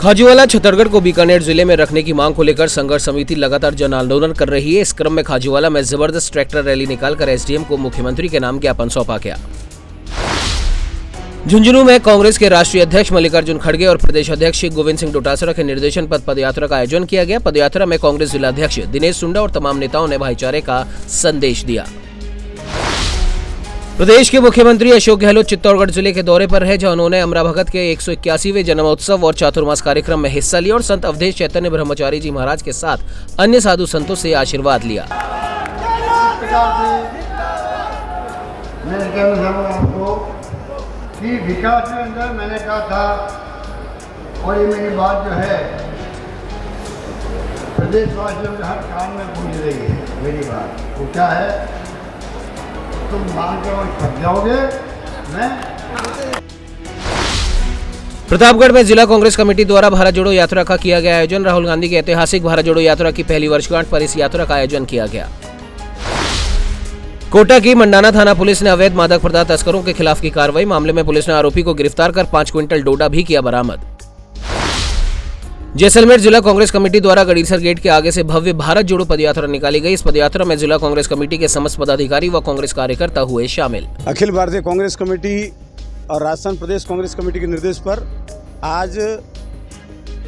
खाजीवाला छत्तीसगढ़ को बीकानेर जिले में रखने की मांग को लेकर संघर्ष समिति लगातार जन आंदोलन कर रही है। इस क्रम में खाजीवाला में जबरदस्त ट्रैक्टर रैली निकालकर एसडीएम को मुख्यमंत्री के नाम ज्ञापन सौंपा गया। झुंझुनू में कांग्रेस के राष्ट्रीय अध्यक्ष मल्लिकार्जुन खड़गे और प्रदेश अध्यक्ष गोविंद सिंह डोटासरा के निर्देशन पर पदयात्रा का आयोजन किया गया। पदयात्रा में कांग्रेस जिलाध्यक्ष दिनेश सुंडा और तमाम नेताओं ने भाईचारे का संदेश दिया। प्रदेश के मुख्यमंत्री अशोक गहलोत चित्तौड़गढ़ जिले के दौरे पर है, जहां उन्होंने अमरा भगत के 181वें जन्मोत्सव और चातुर्मास कार्यक्रम में हिस्सा लिया और संत अवधेश चैतन्य ब्रह्मचारी जी महाराज के साथ अन्य साधु संतों से आशीर्वाद लिया। विकास के अंदर मैंने कहा था और ये मेरी बात जो है प्रदेशवासियों के हर काम में गूंज रही है। मेरी बात वो क्या है, तुम मांग कर थक जाओगे। मैं प्रतापगढ़ में जिला कांग्रेस कमेटी द्वारा भारत जोड़ो यात्रा का किया गया आयोजन। राहुल गांधी की ऐतिहासिक भारत जोड़ो यात्रा की पहली वर्षगांठ पर इस यात्रा का आयोजन किया गया। कोटा की मंडाना थाना पुलिस ने अवैध मादक पदार्थ तस्करों के खिलाफ की कार्रवाई। मामले में पुलिस ने आरोपी को गिरफ्तार कर 5 क्विंटल डोडा भी किया बरामद। जैसलमेर जिला कांग्रेस कमेटी द्वारा गड़ीसर गेट के आगे से भव्य भारत जोड़ो पदयात्रा निकाली गई। इस पदयात्रा में जिला कांग्रेस कमेटी के समस्त पदाधिकारी व कांग्रेस कार्यकर्ता हुए शामिल। अखिल भारतीय कांग्रेस कमेटी और राजस्थान प्रदेश कांग्रेस कमेटी के निर्देश पर आज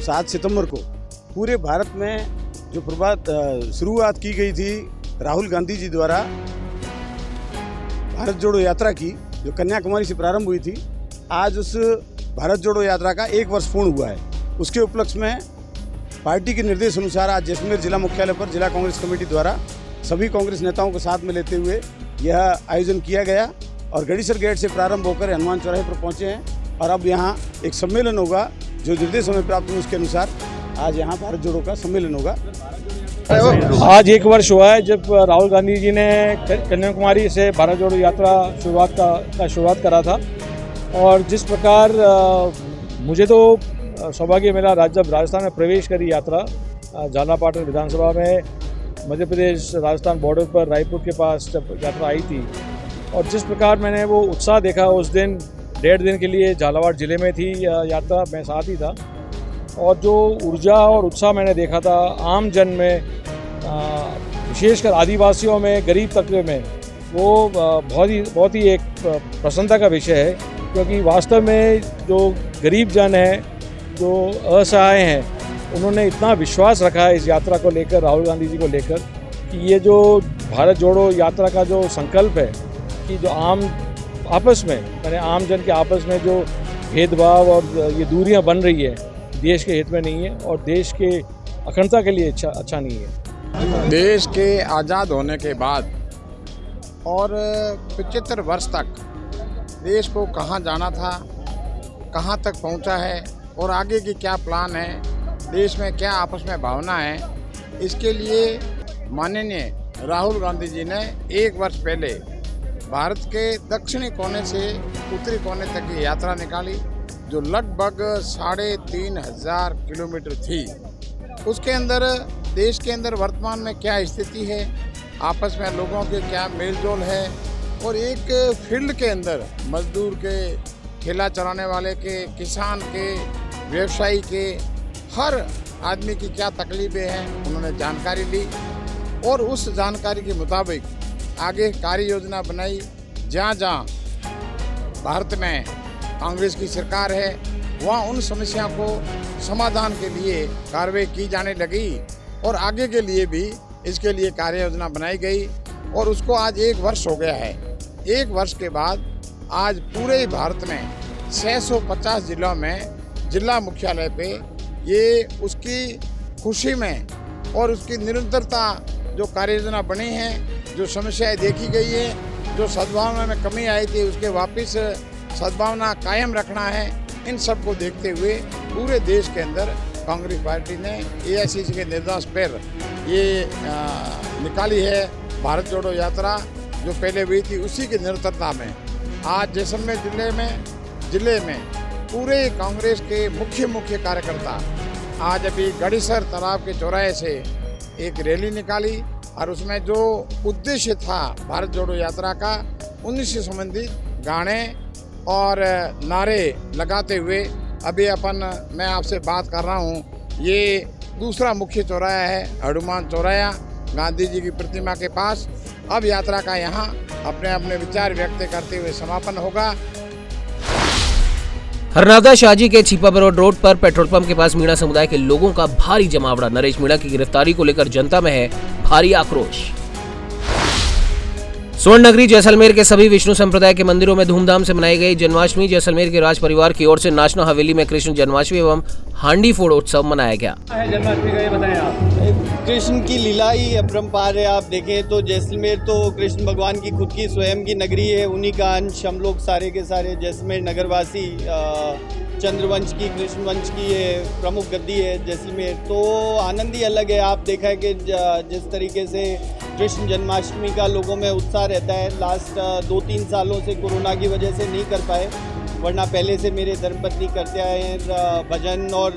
7 सितंबर को पूरे भारत में जो शुरुआत की गई थी राहुल गांधी जी द्वारा भारत जोड़ो यात्रा की, जो कन्याकुमारी से प्रारंभ हुई थी, आज उस भारत जोड़ो यात्रा का 1 वर्ष पूर्ण हुआ है। उसके उपलक्ष्य में पार्टी के निर्देश अनुसार आज जैसलमेर जिला मुख्यालय पर जिला कांग्रेस कमेटी द्वारा सभी कांग्रेस नेताओं को साथ में लेते हुए यह आयोजन किया गया और गड़ीसर गेट से प्रारंभ होकर हनुमान चौराहे पर पहुंचे हैं और अब यहाँ एक सम्मेलन होगा। जो निर्देश हमें प्राप्त हुए उसके अनुसार आज यहाँ भारत जोड़ो का सम्मेलन होगा। आज 1 वर्ष हुआ है जब राहुल गांधी जी ने कन्याकुमारी से भारत जोड़ो यात्रा शुरुआत करा था और जिस प्रकार मुझे तो सौभाग्य मिला जब राजस्थान में प्रवेश करी यात्रा झालापाटन विधानसभा में मध्य प्रदेश राजस्थान बॉर्डर पर रायपुर के पास जब यात्रा आई थी और जिस प्रकार मैंने वो उत्साह देखा उस दिन 1.5 दिन के लिए झालावाड़ ज़िले में थी यात्रा, मैं साथ ही था और जो ऊर्जा और उत्साह मैंने देखा था आम जन में, विशेषकर आदिवासियों में, गरीब तबके में, वो बहुत ही एक प्रसन्नता का विषय है क्योंकि वास्तव में जो गरीब जन हैं, जो असहाय हैं, उन्होंने इतना विश्वास रखा है इस यात्रा को लेकर, राहुल गांधी जी को लेकर, कि ये जो भारत जोड़ो यात्रा का जो संकल्प है कि जो आम जन के आपस में जो भेदभाव और ये दूरियां बन रही है देश के हित में नहीं है और देश के अखंडता के लिए अच्छा नहीं है। देश के आज़ाद होने के बाद और 75 वर्ष तक देश को कहाँ जाना था, कहाँ तक पहुँचा है और आगे की क्या प्लान है, देश में क्या आपस में भावना है, इसके लिए माननीय राहुल गांधी जी ने 1 वर्ष पहले भारत के दक्षिणी कोने से उत्तरी कोने तक की यात्रा निकाली जो लगभग 3,500 किलोमीटर थी। उसके अंदर देश के अंदर वर्तमान में क्या स्थिति है, आपस में लोगों के क्या मेलजोल है और एक फील्ड के अंदर मजदूर के, ठेला चलाने वाले के, किसान के, व्यवसायी के, हर आदमी की क्या तकलीफें हैं उन्होंने जानकारी ली और उस जानकारी के मुताबिक आगे कार्य योजना बनाई। जहाँ जहाँ भारत में कांग्रेस की सरकार है वहाँ उन समस्या को समाधान के लिए कार्रवाई की जाने लगी और आगे के लिए भी इसके लिए कार्य योजना बनाई गई और उसको आज 1 वर्ष हो गया है। 1 वर्ष के बाद आज पूरे भारत में 650 जिलों में जिला मुख्यालय पे ये उसकी खुशी में और उसकी निरंतरता जो कार्य योजना बनी है, जो समस्याएं देखी गई है, जो सद्भावना में कमी आई थी उसके वापस सद्भावना कायम रखना है, इन सब को देखते हुए पूरे देश के अंदर कांग्रेस पार्टी ने एआईसीसी के निर्देश पर ये निकाली है भारत जोड़ो यात्रा जो पहले हुई थी उसी की निरंतरता में आज जैसलमेर जिले में पूरे कांग्रेस के मुख्य कार्यकर्ता आज अभी गड़ीसर तालाब के चौराहे से एक रैली निकाली और उसमें जो उद्देश्य था भारत जोड़ो यात्रा का उन्हीं से संबंधित गाने और नारे लगाते हुए अभी मैं आपसे बात कर रहा हूँ, ये दूसरा मुख्य चौराहा है, हनुमान चौराहा, गांधी जी की प्रतिमा के पास। अब यात्रा का यहाँ अपने अपने विचार व्यक्त करते हुए समापन होगा। हरनादा शाहजी के छिपाबरोड रोड पर पेट्रोल पंप के पास मीणा समुदाय के लोगों का भारी जमावड़ा। नरेश मीणा की गिरफ्तारी को लेकर जनता में है भारी आक्रोश। स्वर्ण नगरी जैसलमेर के सभी विष्णु संप्रदाय के मंदिरों में धूमधाम से मनाई गई जन्माष्टमी। जैसलमेर के राज परिवार की ओर से नाचना हवेली में कृष्ण जन्माष्टमी एवं हांडी फोड़ उत्सव मनाया गया। जन्माष्टमी का ये बताएं आप। कृष्ण की लीला ही अपरंपार है। आप देखें तो जैसलमेर तो कृष्ण भगवान की खुद की स्वयं की नगरी है, उन्हीं का अंश हम लोग सारे के सारे जैसलमेर नगरवासी। चंद्रवंश की, कृष्ण वंश की ये प्रमुख गद्दी है जैसलमेर, तो आनंद ही अलग है। आप देखा है कि जिस तरीके से कृष्ण जन्माष्टमी का लोगों में उत्साह रहता है। लास्ट 2-3 सालों से कोरोना की वजह से नहीं कर पाए, वरना पहले से मेरे धर्मपत्नी करते आए हैं भजन, और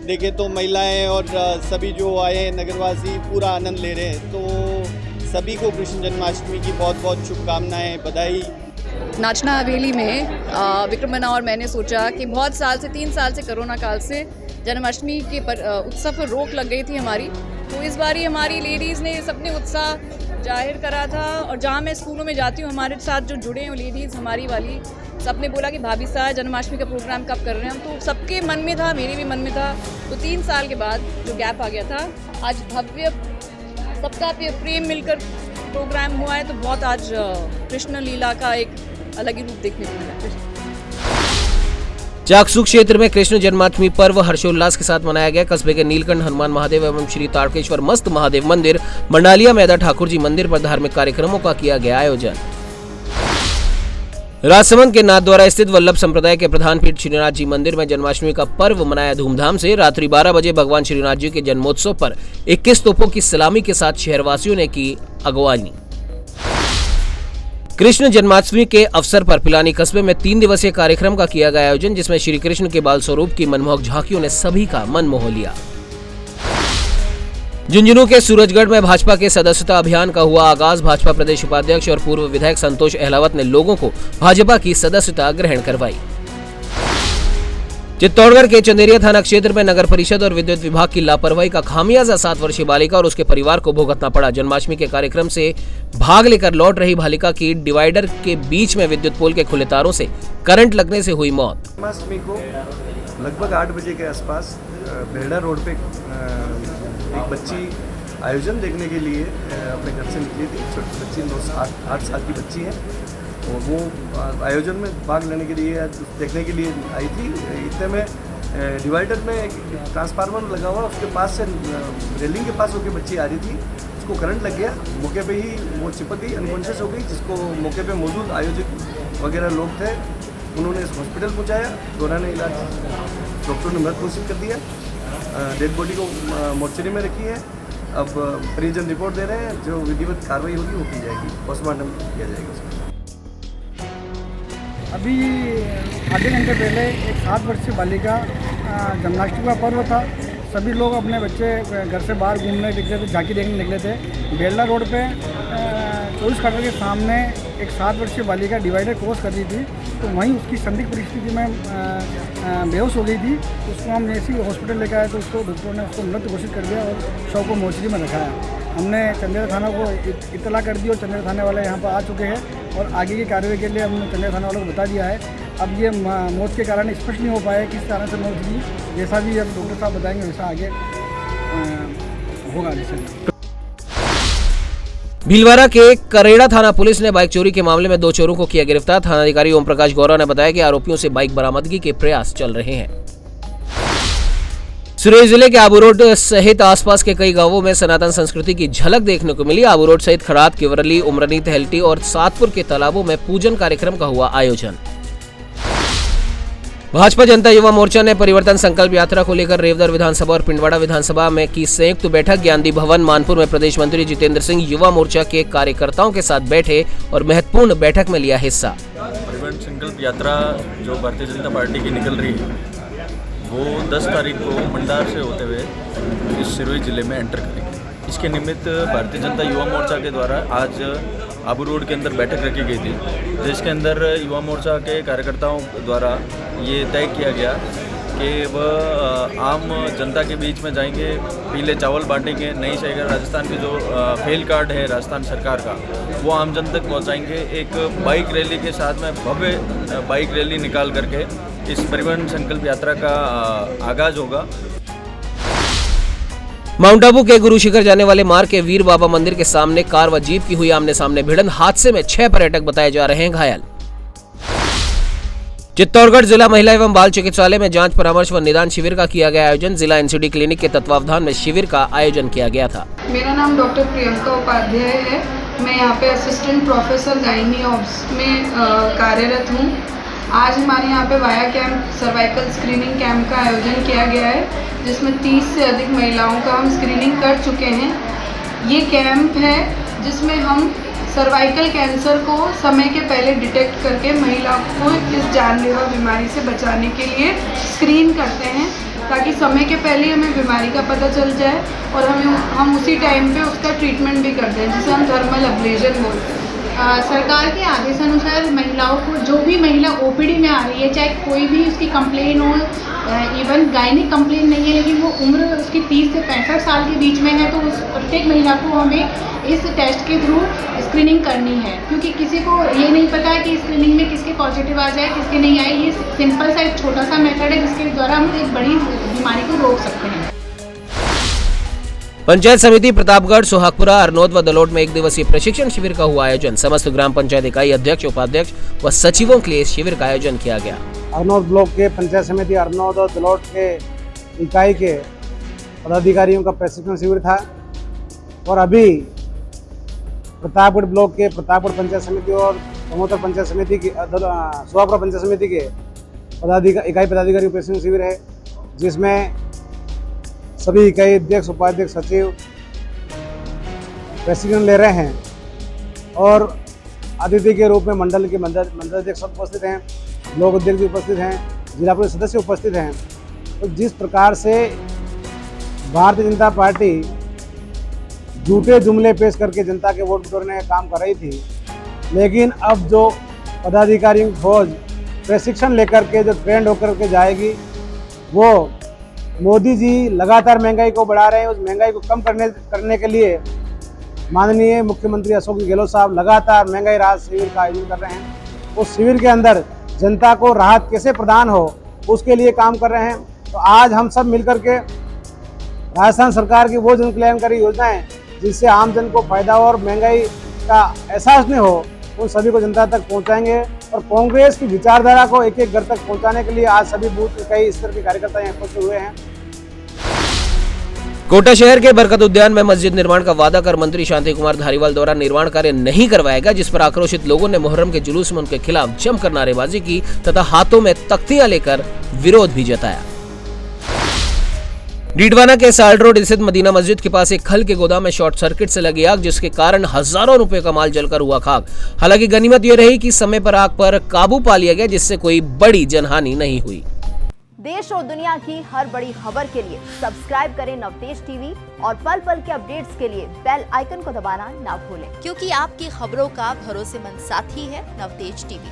देखे तो महिलाएं और सभी जो आए हैं नगरवासी पूरा आनंद ले रहे हैं। तो सभी को कृष्ण जन्माष्टमी की बहुत बहुत शुभकामनाएं, बधाई। नाचना हवेली में विक्रम मना और मैंने सोचा कि बहुत साल से 3 साल से कोरोना काल से जन्माष्टमी के उत्सव पर रोक लग गई थी हमारी, तो इस बारी हमारी लेडीज़ ने सबने उत्साह जाहिर करा था। और जहाँ मैं स्कूलों में जाती हूँ, हमारे साथ जो जुड़े हैं लेडीज़ हमारी वाली, सबने बोला कि भाभी साहब जन्माष्टमी का प्रोग्राम कब कर रहे हैं हम। तो सबके मन में था, मेरे भी मन में था। तो 3 साल के बाद जो गैप आ गया था, आज भव्य सबका प्रेम मिलकर प्रोग्राम हुआ है। तो बहुत आज कृष्ण लीला का एक अलग ही रूप देखने को मिला। चाकसू क्षेत्र में कृष्ण जन्माष्टमी पर्व हर्षोल्लास के साथ मनाया गया। कस्बे के नीलकंठ हनुमान महादेव एवं श्री तारकेश्वर मस्त महादेव मंदिर, मंडालिया मैदा ठाकुर जी मंदिर पर धार्मिक कार्यक्रमों का किया गया आयोजन। राजसमंद के नाथद्वारा स्थित वल्लभ संप्रदाय के प्रधान पीठ श्रीनाथ जी मंदिर में जन्माष्टमी का पर्व मनाया धूमधाम से। रात्रि 12 बजे भगवान श्रीनाथ जी के जन्मोत्सव पर 21 तोपों की सलामी के साथ शहरवासियों ने की अगवानी। कृष्ण जन्माष्टमी के अवसर पर पिलानी कस्बे में 3 दिवसीय कार्यक्रम का किया गया आयोजन, जिसमें श्री कृष्ण के बाल स्वरूप की मनमोहक झांकियों ने सभी का मन मोह लिया। झुंझुनू के सूरजगढ़ में भाजपा के सदस्यता अभियान का हुआ आगाज। भाजपा प्रदेश उपाध्यक्ष और पूर्व विधायक संतोष अहलावत ने लोगों को भाजपा की सदस्यता ग्रहण करवाई। चित्तौड़गढ़ के चंदेरिया थाना क्षेत्र में नगर परिषद और विद्युत विभाग की लापरवाही का खामियाजा 7 वर्षीय बालिका और उसके परिवार को भुगतना पड़ा। जन्माष्टमी के कार्यक्रम से भाग लेकर लौट रही बालिका की डिवाइडर के बीच में विद्युत पोल के खुले तारों से करंट लगने से हुई मौत। जन्माष्टमी को लगभग 8 बजे के आसपास बेहड़ा रोड पे एक बच्ची आयोजन देखने के लिए अपने घर से निकली थी। छोटी बच्ची 8 साल की बच्ची है, और वो आयोजन में भाग लेने के लिए देखने के लिए आई थी। इतने में डिवाइडर में एक ट्रांसफार्मर लगा हुआ, उसके पास से रेलिंग के पास होकर बच्ची आ रही थी, उसको करंट लग गया। मौके पे ही वो चिपक गई, अनकॉन्शियस हो गई, जिसको मौके पे मौजूद आयोजक वगैरह लोग थे, उन्होंने हॉस्पिटल पहुंचाया। दौरान इलाज डॉक्टर ने मृत घोषित कर दिया। डेड बॉडी को मोर्चरी में रखी है। अब परिजन रिपोर्ट दे रहे हैं, जो विधिवत कार्रवाई होगी वो की जाएगी, पोस्टमार्टम किया जाएगा। अभी आधे घंटे पहले एक 7 वर्षीय बालिका, जन्माष्टमी का पर्व था, सभी लोग अपने बच्चे घर से बाहर घूमने निकले थे, झांकी देखने निकले थे। बेलड़ा रोड पे 24 कटर के सामने एक 7 वर्षीय बालिका डिवाइडर क्रॉस कर रही थी, तो वहीं उसकी संदिग्ध परिस्थिति में बेहोश हो गई थी। उसको हम जैसे ही हॉस्पिटल लेकर आए तो उसको डॉक्टरों ने उसको मृत घोषित कर दिया और शव को मोर्चरी में रखाया। हमने चंदेरा थाना को इत्तला कर दी और चंदेरा थाने वाले यहाँ पर आ चुके हैं और आगे की कार्रवाई के लिए हमने चंदेरा थाना वालों को बता दिया है। अब ये मौत के कारण स्पष्ट नहीं हो पाया किस कारण से मौत हुई, जैसा भी अब डॉक्टर साहब बताएंगे वैसा आगे होगा। जैसे भीलवाड़ा के करेड़ा थाना पुलिस ने बाइक चोरी के मामले में 2 चोरों को किया गिरफ्तार। थानाधिकारी ओम प्रकाश गौरव ने बताया कि आरोपियों से बाइक बरामदगी के प्रयास चल रहे हैं। सुरेश जिले के आबू रोड सहित आसपास के कई गांवों में सनातन संस्कृति की झलक देखने को मिली। आबू रोड सहित खड़ात, किवरली, उमरनी, तहलटी और सातपुर के तालाबों में पूजन कार्यक्रम का हुआ आयोजन। भाजपा जनता युवा मोर्चा ने परिवर्तन संकल्प यात्रा को लेकर रेवदर विधानसभा और पिंडवाड़ा विधानसभा में की संयुक्त बैठक। ज्ञानदी भवन मानपुर में प्रदेश मंत्री जितेंद्र सिंह युवा मोर्चा के कार्यकर्ताओं के साथ बैठे और महत्वपूर्ण बैठक में लिया हिस्सा। परिवर्तन संकल्प यात्रा जो भारतीय जनता पार्टी की निकल रही है वो 10 तारीख को मंडार से होते हुए इस सिरोही जिले में एंटर करेगी। इसके निमित्त भारतीय जनता युवा मोर्चा के द्वारा आज आबू रोड के अंदर बैठक रखी गई थी, जिसके अंदर युवा मोर्चा के कार्यकर्ताओं द्वारा ये तय किया गया कि वह आम जनता के बीच में जाएंगे, पीले चावल बांटेंगे, नई शहर राजस्थान की जो फेल कार्ड है राजस्थान सरकार का वो आम जन तक पहुंचाएंगे। एक बाइक रैली के साथ में भव्य बाइक रैली निकाल करके इस परिवहन संकल्प यात्रा का आगाज होगा। माउंट आबू के गुरु शिखर जाने वाले मार्ग के वीर बाबा मंदिर के सामने कार व जीप की हुई आमने सामने भिड़ंत, हादसे में 6 पर्यटक बताए जा रहे हैं घायल। चित्तौड़गढ़ जिला महिला एवं बाल चिकित्सालय में जांच परामर्श व निदान शिविर का किया गया आयोजन। जिला एनसीडी क्लिनिक के तत्वावधान में शिविर का आयोजन किया गया था। मेरा नाम डॉक्टर प्रियंका उपाध्याय है। मैं यहाँ पे असिस्टेंट प्रोफेसर गायनी ऑब्स में कार्यरत हूँ। आज हमारे यहाँ पे via camp cervical screening camp का आयोजन किया गया है, जिसमें 30 से अधिक महिलाओं का हम स्क्रीनिंग कर चुके हैं। ये कैंप है जिसमें हम सर्वाइकल कैंसर को समय के पहले डिटेक्ट करके महिला को इस जानलेवा बीमारी से बचाने के लिए स्क्रीन करते हैं, ताकि समय के पहले हमें बीमारी का पता चल जाए और हम उसी टाइम पे उसका ट्रीटमेंट भी करते हैं, जिसे हम थर्मल एब्लेशन बोलते हैं। सरकार के आदेश अनुसार महिलाओं को, जो भी महिला ओपीडी में आ रही है, चाहे कोई भी उसकी कंप्लेन हो, इवन गायनिक कंप्लेन नहीं है लेकिन वो उम्र उसकी 30 से 65 साल के बीच में है, तो उस प्रत्येक महिला को हमें इस टेस्ट के थ्रू स्क्रीनिंग करनी है, क्योंकि किसी को ये नहीं पता है कि स्क्रीनिंग में किसके पॉजिटिव आ जाए, किसके नहीं आए। ये सिंपल सा एक छोटा सा मेथड है जिसके द्वारा हम एक बड़ी बीमारी को रोक सकते हैं। पंचायत समिति प्रतापगढ़, सुहागपुरा, अरनोद व दलोट में 1 दिवसीय प्रशिक्षण शिविर का हुआ आयोजन। समस्त ग्राम पंचायत इकाई अध्यक्ष, उपाध्यक्ष व सचिवों के लिए इस शिविर का आयोजन किया गया। अरनोद ब्लॉक के पंचायत समिति अरनोद और दलोट के इकाई के पदाधिकारियों का प्रशिक्षण शिविर था और अभी प्रतापगढ़ ब्लॉक के प्रतापगढ़ पंचायत समिति और समोतर पंचायत समिति की सुहागपुरा पंचायत समिति के इकाई पदाधिकारी प्रशिक्षण शिविर है, जिसमें सभी इकाई अध्यक्ष, उपाध्यक्ष, सचिव प्रशिक्षण ले रहे हैं और अतिथि के रूप में मंडल अध्यक्ष उपस्थित हैं, ब्लॉक अध्यक्ष भी उपस्थित हैं, जिला परिषद सदस्य उपस्थित हैं। तो जिस प्रकार से भारतीय जनता पार्टी झूठे जुमले पेश करके जनता के वोट बटोरने का काम कर रही थी, लेकिन अब जो पदाधिकारियों की फौज प्रशिक्षण लेकर के जो ट्रेंड होकर के जाएगी, वो मोदी जी लगातार महंगाई को बढ़ा रहे हैं। उस महंगाई को कम करने के लिए माननीय मुख्यमंत्री अशोक गहलोत साहब लगातार महंगाई राहत शिविर का आयोजन कर रहे हैं। उस शिविर के अंदर जनता को राहत कैसे प्रदान हो उसके लिए काम कर रहे हैं। तो आज हम सब मिलकर के राजस्थान सरकार की वो जन कल्याणकारी योजनाएं जिससे आम जन को फायदा और महंगाई का एहसास नहीं हो, उन सभी को जनता तक पहुंचाएंगे और कांग्रेस की विचारधारा को एक एक घर तक पहुंचाने के लिए आज सभी बूथ इकाई स्तर के कार्यकर्ता यहाँ पहुंचे हुए हैं। कोटा शहर के बरकत उद्यान में मस्जिद निर्माण का वादा कर मंत्री शांति कुमार धारीवाल द्वारा निर्माण कार्य नहीं करवाएगा, जिस पर आक्रोशित लोगों ने मुहर्रम के जुलूस में उनके खिलाफ जमकर नारेबाजी की तथा हाथों में तख्तियां लेकर विरोध भी जताया। डीडवाना के साल्ट रोड स्थित मदीना मस्जिद के पास एक खल के गोदाम में शॉर्ट सर्किट से लगी आग, जिसके कारण हजारों रुपए का माल जलकर हुआ खाक। हालांकि गनीमत यह रही कि समय पर आग पर काबू पा लिया गया, जिससे कोई बड़ी जनहानि नहीं हुई। देश और दुनिया की हर बड़ी खबर के लिए सब्सक्राइब करें नवतेज टीवी और पल पल के अपडेट्स के लिए बेल आइकन को दबाना ना भूलें, क्योंकि आपकी खबरों का भरोसेमंद साथी है नवतेज टीवी।